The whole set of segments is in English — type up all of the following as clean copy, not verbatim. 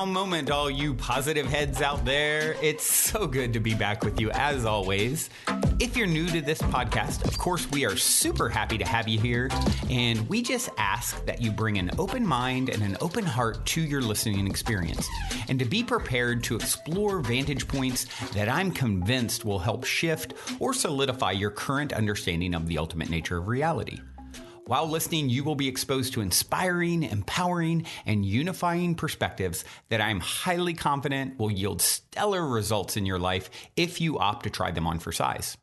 now moment, all you positive heads out there. It's so good to be back with you as always. If you're new to this podcast, of course, we are super happy to have you here. And we just ask that you bring an open mind and an open heart to your listening experience. And to be prepared to explore vantage points that I'm convinced will help shift or solidify your current understanding of the ultimate nature of reality. While listening, you will be exposed to inspiring, empowering, and unifying perspectives that I'm highly confident will yield stellar results in your life if you opt to try them on for size.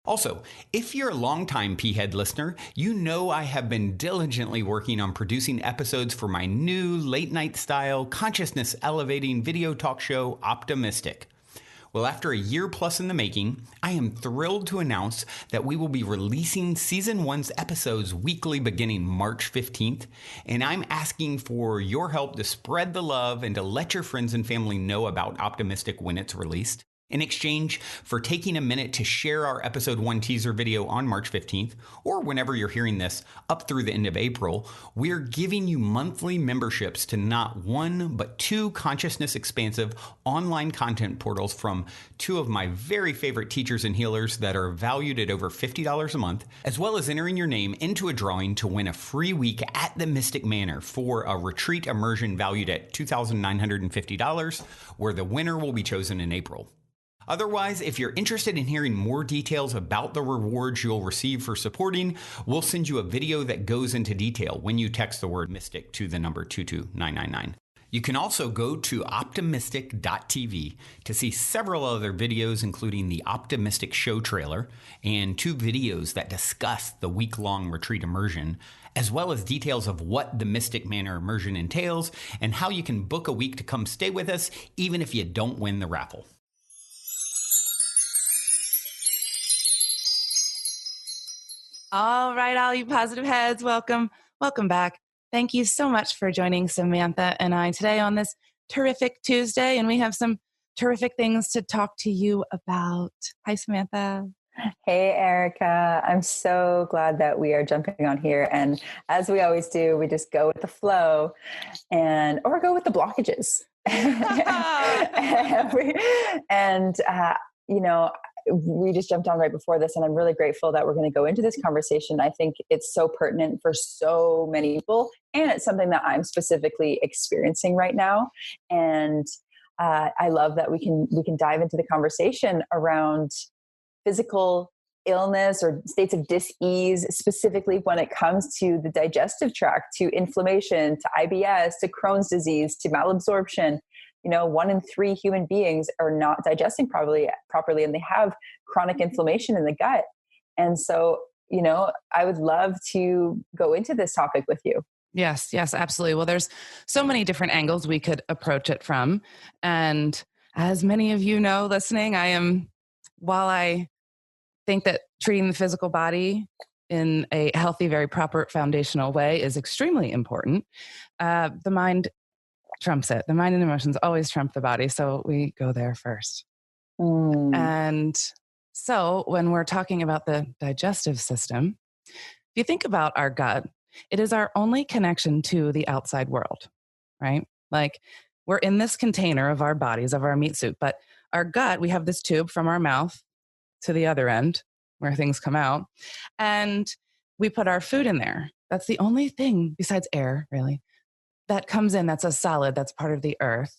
Also, if you're a longtime P-Head listener, you know I have been diligently working on producing episodes for my new late-night style, consciousness-elevating video talk show, Optimistic. Well, after a year plus in the making, I am thrilled to announce that we will be releasing Season 1's episodes weekly beginning March 15th, and I'm asking for your help to spread the love and to let your friends and family know about Optimistic when it's released. In exchange for taking a minute to share our Episode 1 teaser video on March 15th, or whenever you're hearing this, up through the end of April, we're giving you monthly memberships to not one, but two consciousness-expansive online content portals from two of my very favorite teachers and healers that are valued at over $50 a month, as well as entering your name into a drawing to win a free week at the Mystic Manor for a retreat immersion valued at $2,950, where the winner will be chosen in April. Otherwise, if you're interested in hearing more details about the rewards you'll receive for supporting, we'll send you a video that goes into detail when you text the word mystic to the number 22999. You can also go to optimistic.tv to see several other videos, including the Optimistic show trailer and two videos that discuss the week-long retreat immersion, as well as details of what the Mystic Manor immersion entails and how you can book a week to come stay with us, even if you don't win the raffle. All right, all you positive heads, welcome back. Thank you so much for joining Samantha and I today on this terrific Tuesday, and we have some terrific things to talk to you about. Hi, Samantha. Hey, Erica. I'm so glad that we are jumping on here. And as we always do, we just go with the flow or go with the blockages. We just jumped on right before this, and I'm really grateful that we're going to go into this conversation. I think it's so pertinent for so many people, and it's something that I'm specifically experiencing right now. And I love that we can dive into the conversation around physical illness or states of dis-ease, specifically when it comes to the digestive tract, to inflammation, to IBS, to Crohn's disease, to malabsorption. 1 in 3 human beings are not digesting properly, and they have chronic inflammation in the gut. And so, I would love to go into this topic with you. Yes, absolutely. Well, there's so many different angles we could approach it from. And as many of you know, listening, while I think that treating the physical body in a healthy, very proper foundational way is extremely important, the mind trumps it. The mind and emotions always trump the body. So we go there first. And so when we're talking about the digestive system, if you think about our gut, it is our only connection to the outside world, right? Like we're in this container of our bodies, of our meat suit, but our gut, we have this tube from our mouth to the other end where things come out, and we put our food in there. That's the only thing besides air, really, that comes in, that's a solid, that's part of the earth,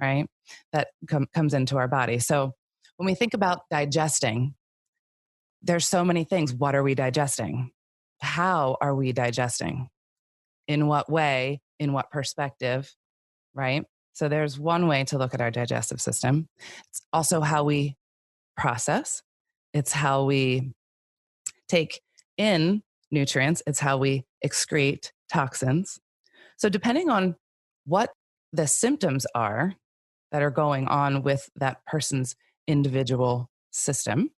right? That comes into our body. So when we think about digesting, there's so many things. What are we digesting? How are we digesting? In what way? In what perspective, right? So there's one way to look at our digestive system. It's also how we process. It's how we take in nutrients. It's how we excrete toxins. So depending on what the symptoms are that are going on with that person's individual system,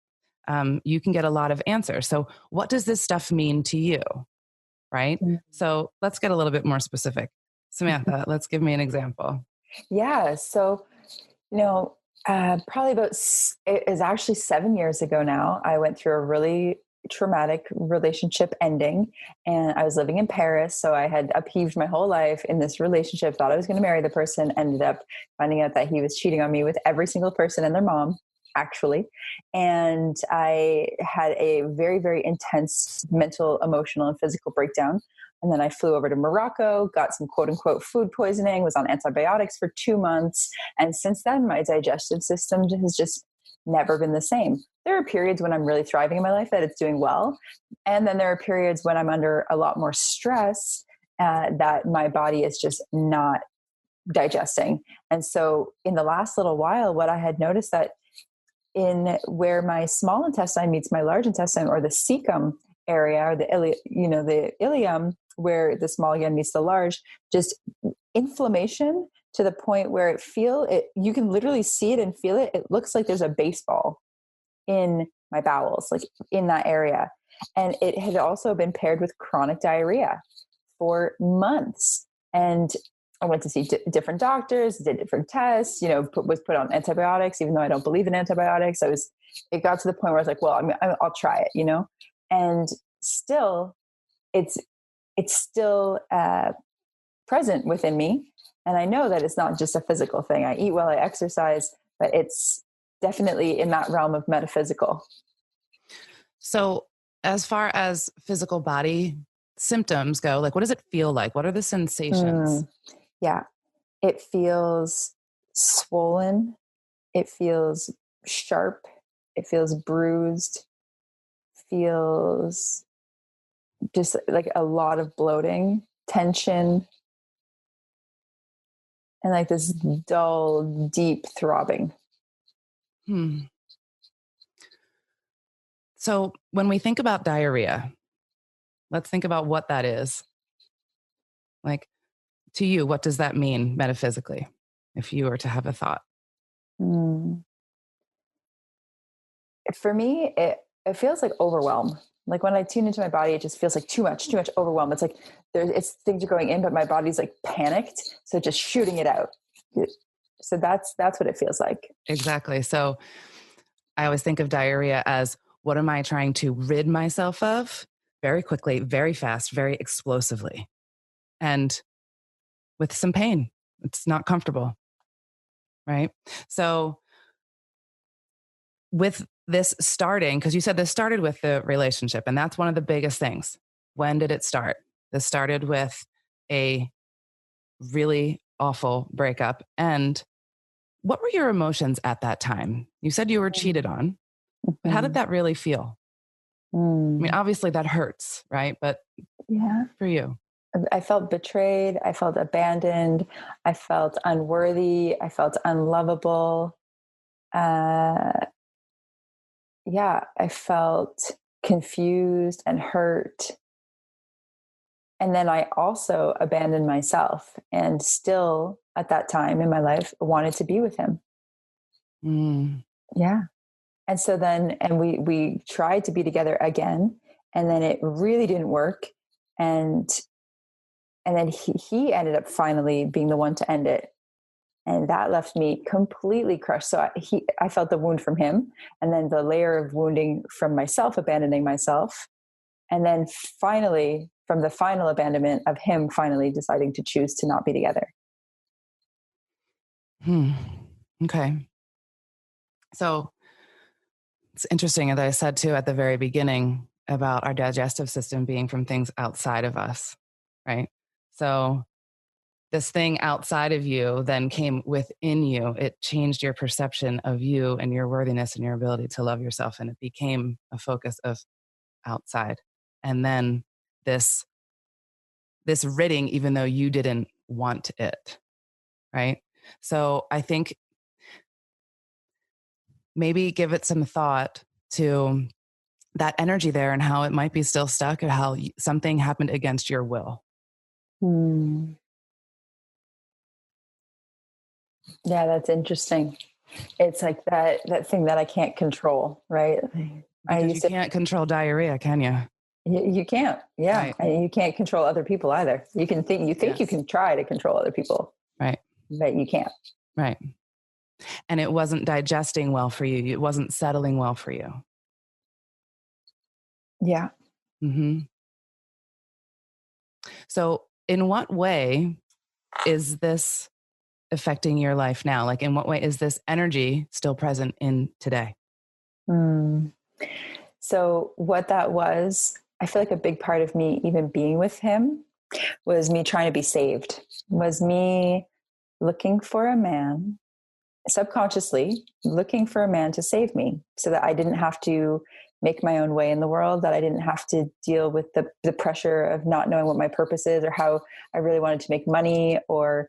you can get a lot of answers. So what does this stuff mean to you, right? Mm-hmm. So let's get a little bit more specific. Samantha, let's give me an example. Yeah. So, probably it is actually 7 years ago now, I went through a really traumatic relationship ending, and I was living in Paris. So I had upheaved my whole life in this relationship, thought I was going to marry the person, ended up finding out that he was cheating on me with every single person and their mom, actually. And I had a very, very intense mental, emotional, and physical breakdown. And then I flew over to Morocco, got some quote unquote food poisoning, was on antibiotics for 2 months. And since then, my digestive system has just never been the same. There are periods when I'm really thriving in my life, that it's doing well. And then there are periods when I'm under a lot more stress, that my body is just not digesting. And so in the last little while, what I had noticed that in where my small intestine meets my large intestine, or the cecum area, or the ileum, where the small again meets the large, just inflammation to the point where you can literally see it and feel it. It looks like there's a baseball in my bowels, like in that area. And it had also been paired with chronic diarrhea for months. And I went to see different doctors, did different tests, was put on antibiotics, even though I don't believe in antibiotics. It got to the point where I was like, well, I'll try it, and still it's still present within me. And I know that it's not just a physical thing. I eat well, I exercise, but it's definitely in that realm of metaphysical. So as far as physical body symptoms go, like, what does it feel like? What are the sensations? Yeah. It feels swollen. It feels sharp. It feels bruised. Feels just like a lot of bloating, tension, and like this dull, deep throbbing. So when we think about diarrhea, let's think about what that is. Like, to you, what does that mean metaphysically, if you were to have a thought? For me, it feels like overwhelm. Like when I tune into my body, it just feels like too much overwhelm. It's like things are going in, but my body's like panicked. So just shooting it out. So that's what it feels like. Exactly. So I always think of diarrhea as, what am I trying to rid myself of very quickly, very fast, very explosively, and with some pain. It's not comfortable. Right. So with this starting, because you said this started with the relationship, and that's one of the biggest things. When did it start? This started with a really awful breakup. And what were your emotions at that time? You said you were cheated on, but how did that really feel? I mean, obviously that hurts, right? But yeah, for you, I felt betrayed. I felt abandoned. I felt unworthy. I felt unlovable. I felt confused and hurt. And then I also abandoned myself, and still at that time in my life wanted to be with him. Yeah. And so then, and we tried to be together again, and then it really didn't work. And then he ended up finally being the one to end it. And that left me completely crushed. So I felt the wound from him, and then the layer of wounding from myself, abandoning myself. And then finally, from the final abandonment of him finally deciding to choose to not be together. Okay. So it's interesting, as I said too at the very beginning, about our digestive system being from things outside of us, right? So this thing outside of you then came within you. It changed your perception of you and your worthiness and your ability to love yourself. And it became a focus of outside. And then this ridding, even though you didn't want it, right? So I think maybe give it some thought to that energy there and how it might be still stuck, or how something happened against your will. Yeah, that's interesting. It's like that thing that I can't control, right? Because you can't control diarrhea, can you? You can't. Yeah. Right. And you can't control other people either. You can think yes. You can try to control other people. Right. But you can't. Right. And it wasn't digesting well for you. It wasn't settling well for you. Yeah. Mm-hmm. So in what way is this affecting your life now? Like, in what way is this energy still present in today? Mm. So what that was, I feel like a big part of me even being with him was me trying to be saved, was me looking for a man, subconsciously looking for a man to save me so that I didn't have to make my own way in the world, that I didn't have to deal with the pressure of not knowing what my purpose is or how I really wanted to make money, or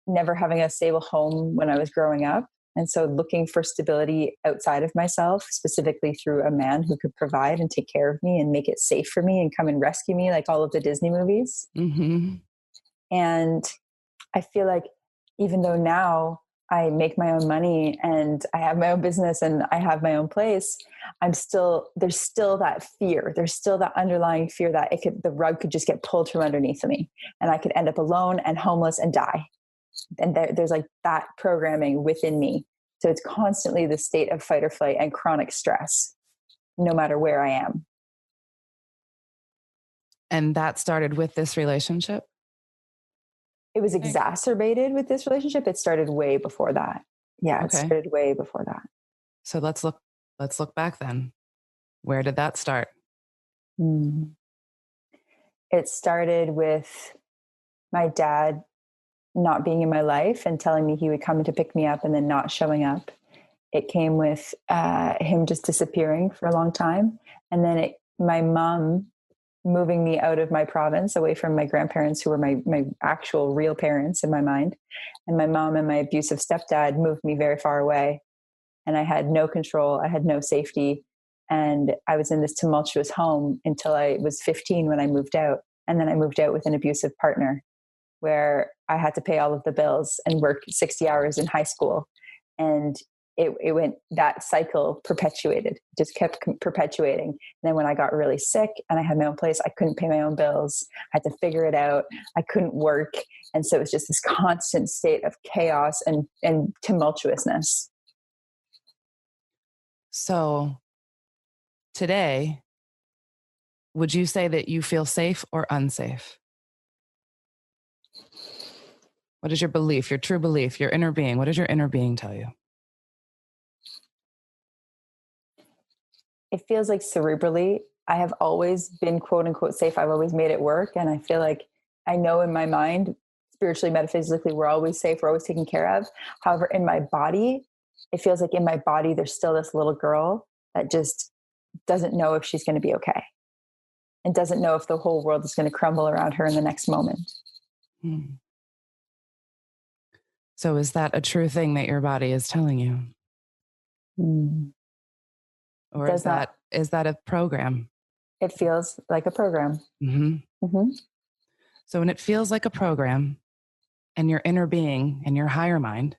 never having a stable home when I was growing up. And so looking for stability outside of myself, specifically through a man who could provide and take care of me and make it safe for me and come and rescue me, like all of the Disney movies. Mm-hmm. And I feel like even though now I make my own money and I have my own business and I have my own place, there's still that fear. There's still that underlying fear that the rug could just get pulled from underneath me and I could end up alone and homeless and die. And there's like that programming within me. So it's constantly the state of fight or flight and chronic stress, no matter where I am. And that started with this relationship? It was exacerbated with this relationship. It started way before that. Yeah, Okay. It started way before that. So let's look back then. Where did that start? It started with my dad not being in my life and telling me he would come to pick me up and then not showing up. It came with him just disappearing for a long time. And then my mom moving me out of my province, away from my grandparents, who were my actual real parents in my mind. And my mom and my abusive stepdad moved me very far away. And I had no control. I had no safety. And I was in this tumultuous home until I was 15 when I moved out. And then I moved out with an abusive partner where I had to pay all of the bills and work 60 hours in high school. And it went, that cycle perpetuated, just kept perpetuating. And then when I got really sick and I had my own place, I couldn't pay my own bills. I had to figure it out. I couldn't work. And so it was just this constant state of chaos and tumultuousness. So today, would you say that you feel safe or unsafe? What is your belief, your true belief, your inner being? What does your inner being tell you? It feels like cerebrally, I have always been quote unquote safe. I've always made it work. And I feel like I know in my mind, spiritually, metaphysically, we're always safe. We're always taken care of. However, in my body, it feels like in my body, there's still this little girl that just doesn't know if she's going to be okay and doesn't know if the whole world is going to crumble around her in the next moment. So is that a true thing that your body is telling you? Or is that a program? It feels like a program. So when it feels like a program and your inner being and your higher mind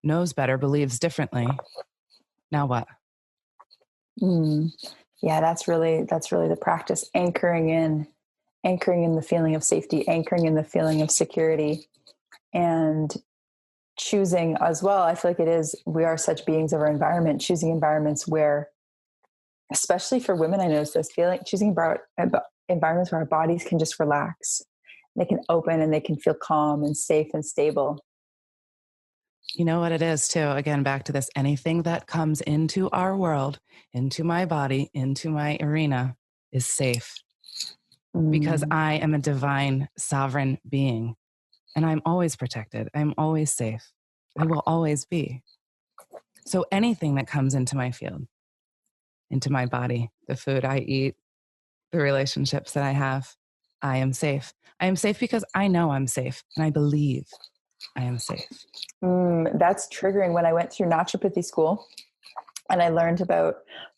knows better, believes differently, now what? Yeah, that's really the practice, anchoring in the feeling of safety, anchoring in the feeling of security, and choosing as well. I feel like we are such beings of our environment, choosing environments where, especially for women, I notice this feeling, choosing environments where our bodies can just relax. They can open and they can feel calm and safe and stable. You know what it is too? Again, back to this, anything that comes into our world, into my body, into my arena is safe because I am a divine sovereign being and I'm always protected. I'm always safe. I will always be. So anything that comes into my field, into my body, the food I eat, the relationships that I have, I am safe. I am safe because I know I'm safe and I believe I am safe. That's triggering. When I went through naturopathy school and I learned about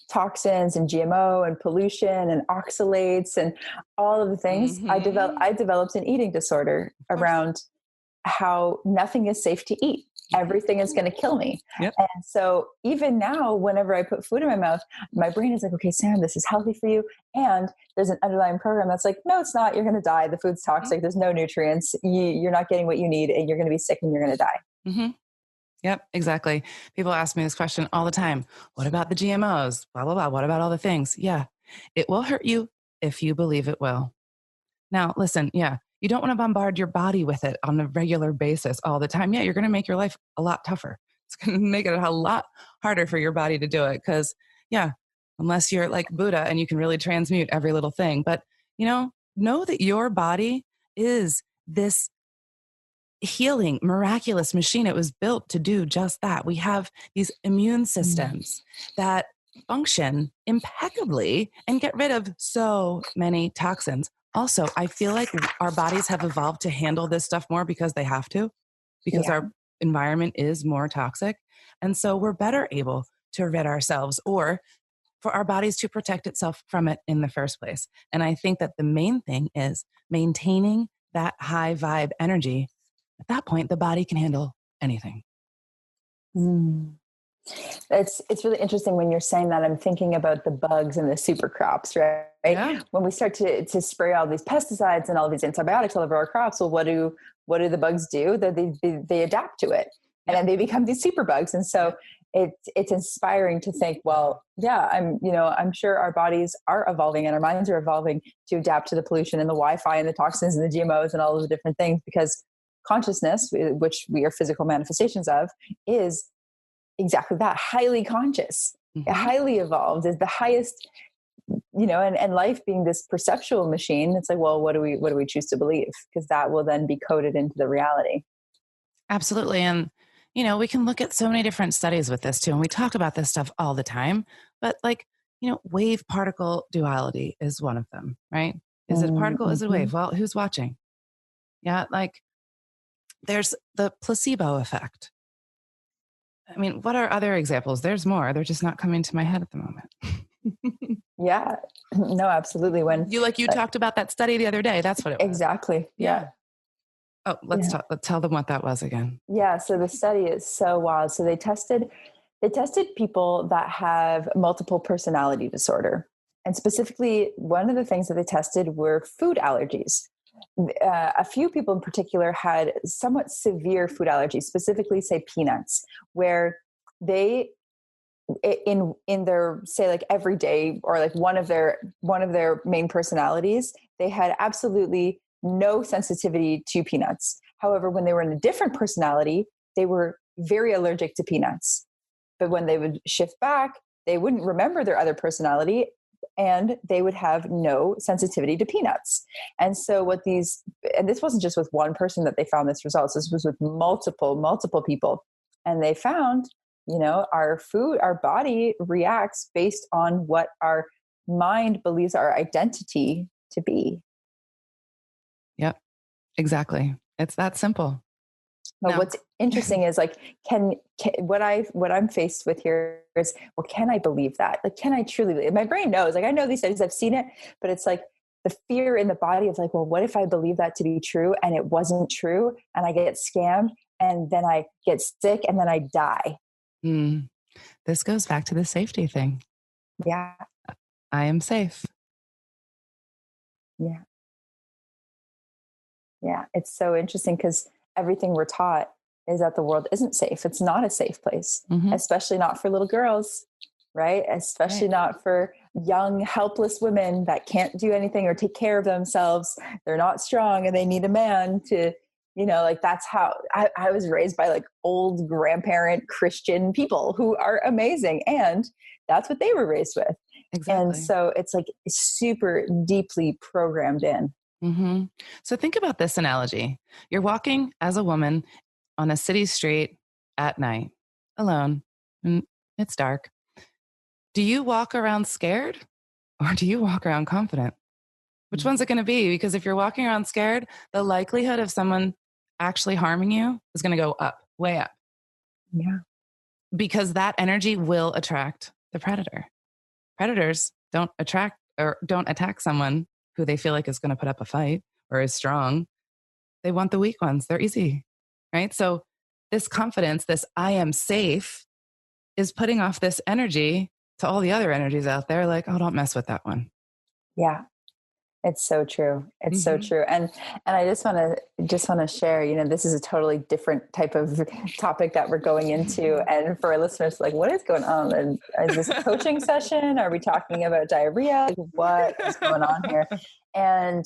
toxins and GMO and pollution and oxalates and all of the things, I developed an eating disorder around how nothing is safe to eat. Everything is going to kill me. Yep. And so even now, whenever I put food in my mouth, my brain is like, okay, Sam, this is healthy for you. And there's an underlying program that's like, no, it's not. You're going to die. The food's toxic. There's no nutrients. You're not getting what you need and you're going to be sick and you're going to die. Yep, exactly. People ask me this question all the time. What about the GMOs? Blah, blah, blah. What about all the things? Yeah, it will hurt you if you believe it will. Now, listen, yeah, you don't want to bombard your body with it on a regular basis all the time. Yeah, you're going to make your life a lot tougher. It's going to make it a lot harder for your body to do it because, yeah, unless you're like Buddha and you can really transmute every little thing. But, know that your body is this healing, miraculous machine. It was built to do just that. We have these immune systems that function impeccably and get rid of so many toxins. Also, I feel like our bodies have evolved to handle this stuff more because they have to, because our environment is more toxic. And so we're better able to rid ourselves or for our bodies to protect itself from it in the first place. And I think that the main thing is maintaining that high vibe energy. At that point, the body can handle anything. It's really interesting when you're saying that. I'm thinking about the bugs and the super crops, right? Yeah. When we start to spray all these pesticides and all these antibiotics all over our crops, well, what do the bugs do? They adapt to it, and then they become these super bugs. And so it's inspiring to think, well, yeah, I'm sure our bodies are evolving and our minds are evolving to adapt to the pollution and the Wi-Fi and the toxins and the GMOs and all of the different things, because consciousness, which we are physical manifestations of, is exactly that, highly conscious, highly evolved, is the highest, and life being this perceptual machine. It's like, well, what do we choose to believe? Because that will then be coded into the reality. Absolutely. And, we can look at so many different studies with this too. And we talk about this stuff all the time, but wave particle duality is one of them, right? Is it a particle? Is it a wave? Well, who's watching? Yeah. There's the placebo effect. I mean, what are other examples? There's more. They're just not coming to my head at the moment. Yeah, no, absolutely. When you talked about that study the other day, that's what it was. Exactly. Yeah. Oh, let's tell them what that was again. Yeah. So the study is so wild. So they tested people that have multiple personality disorder. And specifically, one of the things that they tested were food allergies. A few people in particular had somewhat severe food allergies, specifically say peanuts, where they in their, say, like every day, or like one of their main personalities, they had absolutely no sensitivity to peanuts. However, when they were in a different personality, they were very allergic to peanuts. But when they would shift back, they wouldn't remember their other personality and they would have no sensitivity to peanuts. And so and this wasn't just with one person that they found this results, this was with multiple people. And they found, our body reacts based on what our mind believes our identity to be. Yep, exactly. It's that simple. But what's interesting is what I'm faced with here is, well, can I believe that? Like, can I truly believe? My brain knows, I know these studies, I've seen it, but it's like the fear in the body of well, what if I believe that to be true and it wasn't true and I get scammed and then I get sick and then I die. This goes back to the safety thing. Yeah. I am safe. Yeah. Yeah. It's so interesting because everything we're taught is that the world isn't safe. It's not a safe place, especially not for little girls, right? Especially not for young, helpless women that can't do anything or take care of themselves. They're not strong and they need a man to, that's how I was raised by old grandparent Christian people who are amazing. And that's what they were raised with. Exactly. And so it's super deeply programmed in. So think about this analogy. You're walking as a woman on a city street at night, alone, and it's dark. Do you walk around scared or do you walk around confident? Which one's it going to be? Because if you're walking around scared, the likelihood of someone actually harming you is going to go up, way up. Yeah. Because that energy will attract the predator. Predators don't attack someone who they feel like is going to put up a fight or is strong. They want the weak ones. They're easy, right? So this confidence, this I am safe, is putting off this energy to all the other energies out there. Oh, don't mess with that one. Yeah. It's so true. It's so true. And I just want to share, you know, this is a totally different type of topic that we're going into. And for our listeners, like, what is going on? And is this a coaching session? Are we talking about diarrhea? Like, what is going on here? And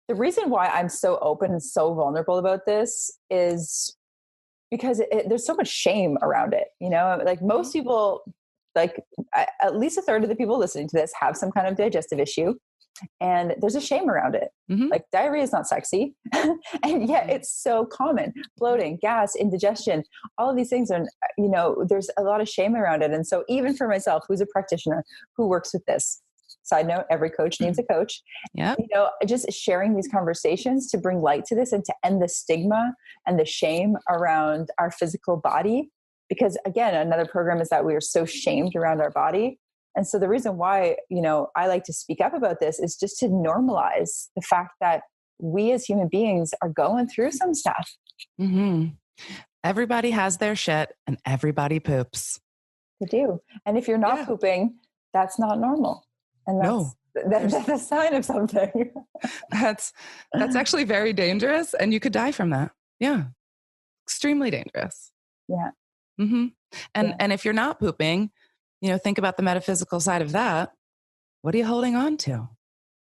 the reason why I'm so open and so vulnerable about this is because there's so much shame around it. You know, like most people, like at least a third of the people listening to this have some kind of digestive issue. And there's a shame around it. Like diarrhea is not sexy. And yet it's so common. Bloating, gas, indigestion, all of these things are, you know, there's a lot of shame around it. And so even for myself, who's a practitioner who works with this, side note, every coach needs a coach. Yeah. You know, just sharing these conversations to bring light to this and to end the stigma and the shame around our physical body. Because again, another program is that we are so shamed around our body. And so the reason why, you know, I like to speak up about this is just to normalize the fact that we as human beings are going through some stuff. Everybody has their shit and everybody poops. They do. And if you're not pooping, that's not normal. And that's a sign of something. That's actually very dangerous. And you could die from that. Yeah. Extremely dangerous. Yeah. And if you're not pooping, you know, think about the metaphysical side of that. What are you holding on to?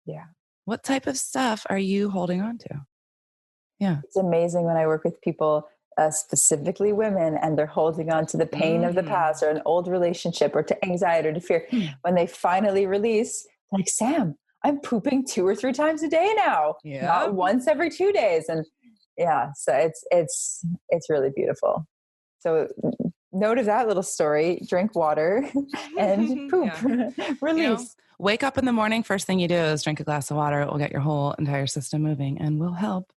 Yeah. What type of stuff are you holding on to? Yeah. It's amazing when I work with people, specifically women, and they're holding on to the pain of the past or an old relationship or to anxiety or to fear. When they finally release, like, Sam, I'm pooping 2 or 3 times a day now, not once every 2 days. And so it's really beautiful. So note of that little story, drink water and poop, release. You know, wake up in the morning. First thing you do is drink a glass of water. It will get your whole entire system moving and will help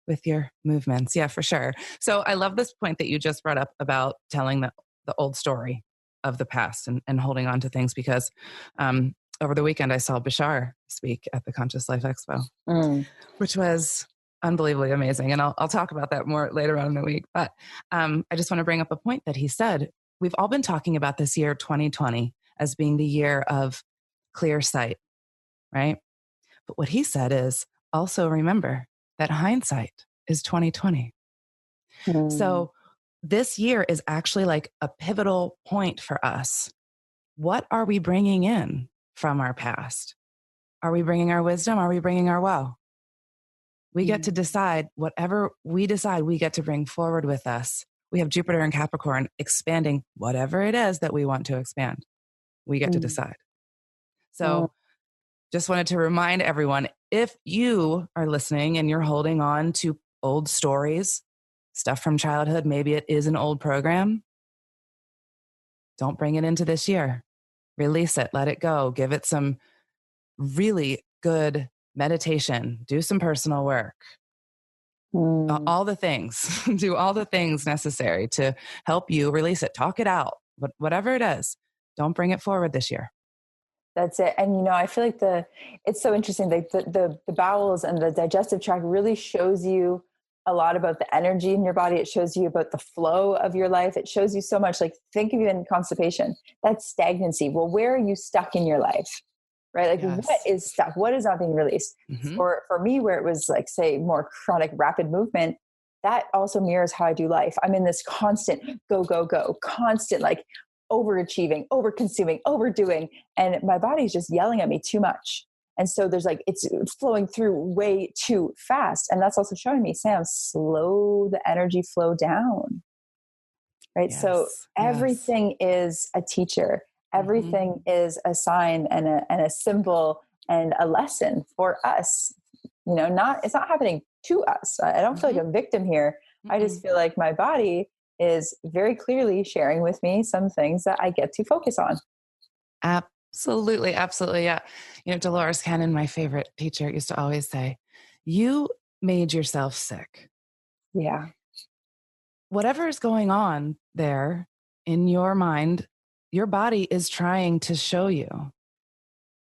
with your movements. Yeah, for sure. So I love this point that you just brought up about telling the old story of the past and holding on to things, because over the weekend I saw Bashar speak at the Conscious Life Expo, which was unbelievably amazing. And I'll talk about that more later on in the week. But I just want to bring up a point that he said. We've all been talking about this year, 2020, as being the year of clear sight, right? But what he said is also remember that hindsight is 2020. So this year is actually like a pivotal point for us. What are we bringing in from our past? Are we bringing our wisdom? Are we bringing our woe? We get to decide. Whatever we decide, we get to bring forward with us. We have Jupiter and Capricorn expanding whatever it is that we want to expand. We get to decide. So just wanted to remind everyone, if you are listening and you're holding on to old stories, stuff from childhood, maybe it is an old program, don't bring it into this year. Release it, let it go, give it some really good meditation, do some personal work, all the things, do all the things necessary to help you release it, talk it out, whatever it is, don't bring it forward this year. That's it. And, you know, I feel like it's so interesting. Like the bowels and the digestive tract really shows you a lot about the energy in your body. It shows you about the flow of your life. It shows you so much. Like, think of even constipation. That's stagnancy. Well, where are you stuck in your life? Right? Like, what is stuck? What is not being released? For me, where it was like, say, more chronic, rapid movement, that also mirrors how I do life. I'm in this constant go, go, go, constant, like, overachieving, over-consuming, overdoing. And my body's just yelling at me too much. And so there's like, it's flowing through way too fast. And that's also showing me, Sam, slow the energy flow down. Right. So everything is a teacher. Everything is a sign and a symbol and a lesson for us. You know, it's not happening to us. I don't feel like a victim here. I just feel like my body is very clearly sharing with me some things that I get to focus on. Absolutely. Absolutely. Yeah. You know, Dolores Cannon, my favorite teacher, used to always say, you made yourself sick. Yeah. Whatever is going on there in your mind, your body is trying to show you.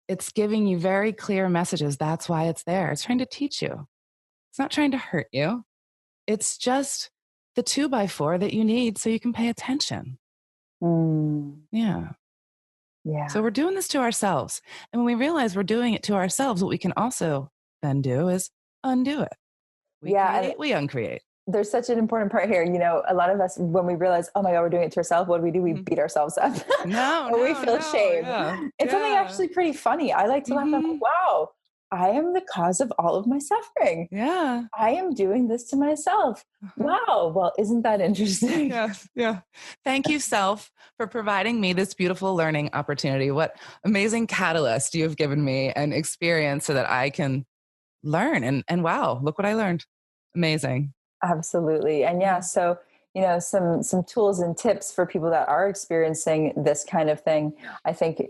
It's giving you very clear messages. That's why it's there. It's trying to teach you. It's not trying to hurt you. It's just the 2x4 that you need so you can pay attention. Yeah. Yeah. So we're doing this to ourselves. And when we realize we're doing it to ourselves, what we can also then do is undo it. We create, we uncreate. There's such an important part here. A lot of us, when we realize, oh my God, we're doing it to ourselves, what do? We beat ourselves up. Or we feel shame. Yeah. It's something actually pretty funny. I like to laugh. I'm like, wow, I am the cause of all of my suffering. Yeah. I am doing this to myself. Wow. Well, isn't that interesting? Yeah. Thank you, self, for providing me this beautiful learning opportunity. What amazing catalyst you have given me and experience so that I can learn. And wow, look what I learned. Amazing. Absolutely. And so, some tools and tips for people that are experiencing this kind of thing. I think,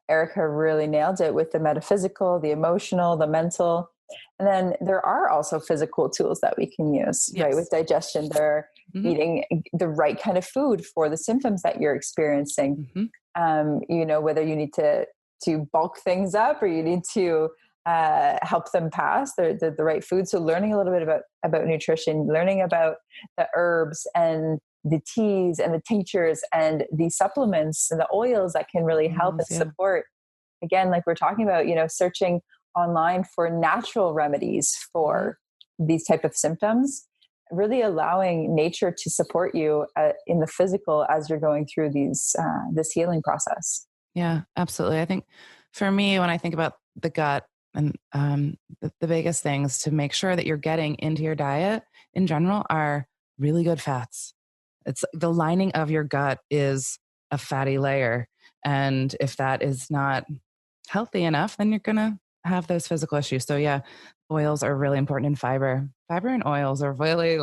Erica really nailed it with the metaphysical, the emotional, the mental. And then there are also physical tools that we can use, right? With digestion, they're eating the right kind of food for the symptoms that you're experiencing. Whether you need to bulk things up or you need to help them pass the right food. So learning a little bit about nutrition, learning about the herbs and the teas and the tinctures and the supplements and the oils that can really help and support. Again, like we're talking about, searching online for natural remedies for these type of symptoms, really allowing nature to support you in the physical as you're going through this healing process. Yeah, absolutely. I think for me, when I think about the gut, and the biggest things to make sure that you're getting into your diet in general are really good fats. It's the lining of your gut is a fatty layer. And if that is not healthy enough, then you're going to have those physical issues. So yeah, oils are really important in fiber. Fiber and oils are really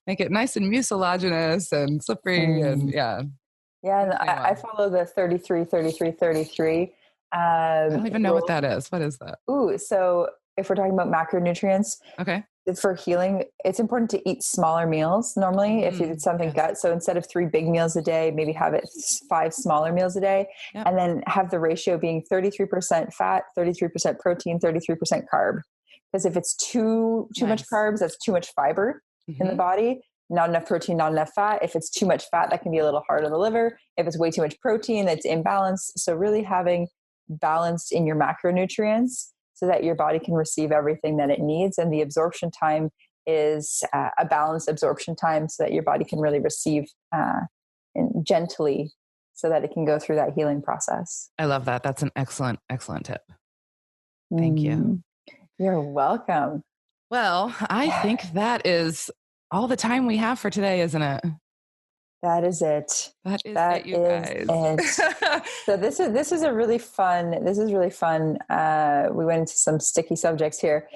make it nice and mucilaginous and slippery. And Yeah. And I follow the 33-33-33. I don't even know what that is. What is that? So if we're talking about macronutrients, for healing, it's important to eat smaller meals normally if you did something gut. So instead of 3 big meals a day, maybe have it 5 smaller meals a day, and then have the ratio being 33% fat, 33% protein, 33% carb. Because if it's too much carbs, that's too much fiber in the body. Not enough protein, not enough fat. If it's too much fat, that can be a little hard on the liver. If it's way too much protein, that's imbalanced. So really having balanced in your macronutrients so that your body can receive everything that it needs. And the absorption time is a balanced absorption time so that your body can really receive gently so that it can go through that healing process. I love that. That's an excellent, excellent tip. Thank you. You're welcome. Well, I think that is all the time we have for today, isn't it? That is it. That is it, you guys. So this is really fun. We went into some sticky subjects here,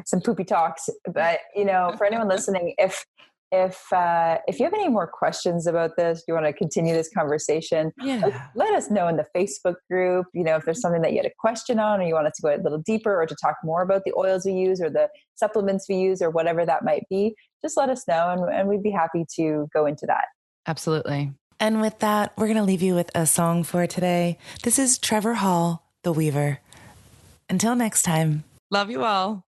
some poopy talks. But for anyone listening, if you have any more questions about this, you want to continue this conversation, let us know in the Facebook group. If there's something that you had a question on, or you want us to go a little deeper, or to talk more about the oils we use or the supplements we use, or whatever that might be, just let us know, and we'd be happy to go into that. Absolutely. And with that, we're going to leave you with a song for today. This is Trevor Hall, The Weaver. Until next time. Love you all.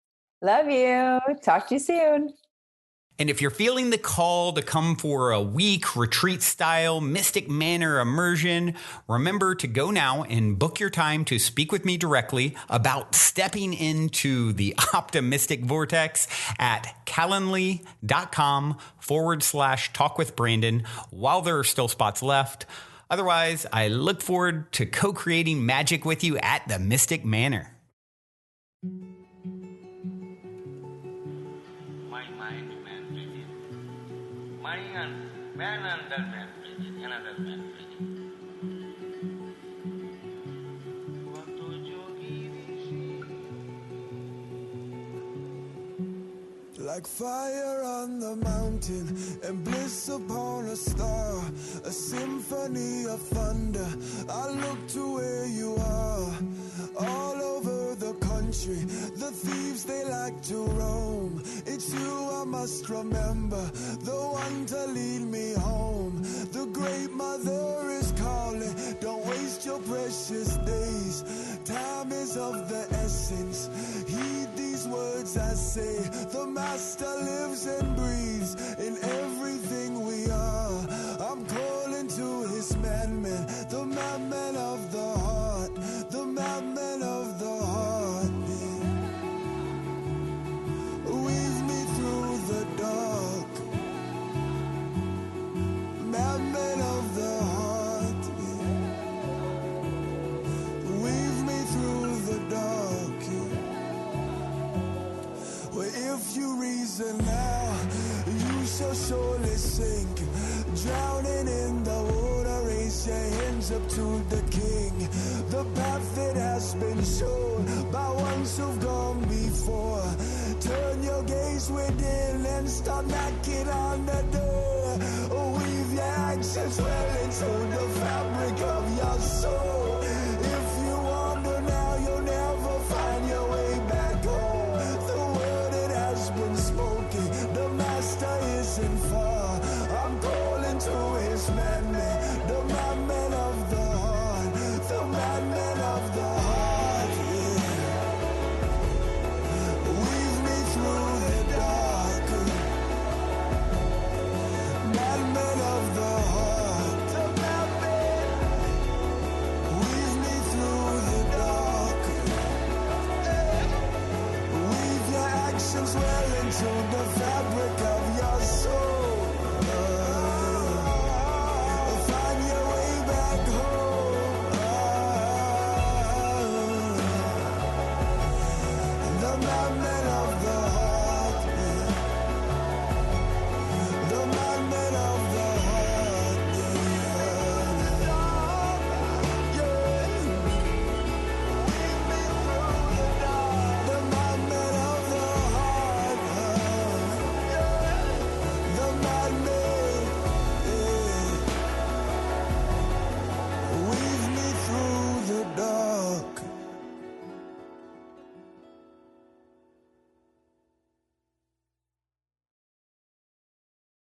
Love you. Talk to you soon. And if you're feeling the call to come for a week retreat style Mystic Manor immersion, remember to go now and book your time to speak with me directly about stepping into the optimistic vortex at calendly.com/talk with Brandon while there are still spots left. Otherwise, I look forward to co-creating magic with you at the Mystic Manor. Man under man breathing, another man breathing. Like fire on the mountain and bliss upon a star, a symphony of thunder. I look to where you are. All over the country, the thieves, they like to roam. It's you I must remember, the one to lead me home. The great mother is calling, don't waste your precious days. Time is of the essence, heed these words I say. The master lives and breathes in everything we are. I'm calling to his madman, the madman rise up to the king. The path that has been shown by ones who've gone before. Turn your gaze within and start knocking on the door. Weave your actions well into the fabric of your soul. If you wander now, you'll never find your way back home. The word that has been spoken, the master isn't far. I'm calling to his madman, the madman of the heart, the madman of the heart, yeah. Weave me through the dark, madman of the heart, the madman. Weave me through the dark. Weave your actions well into the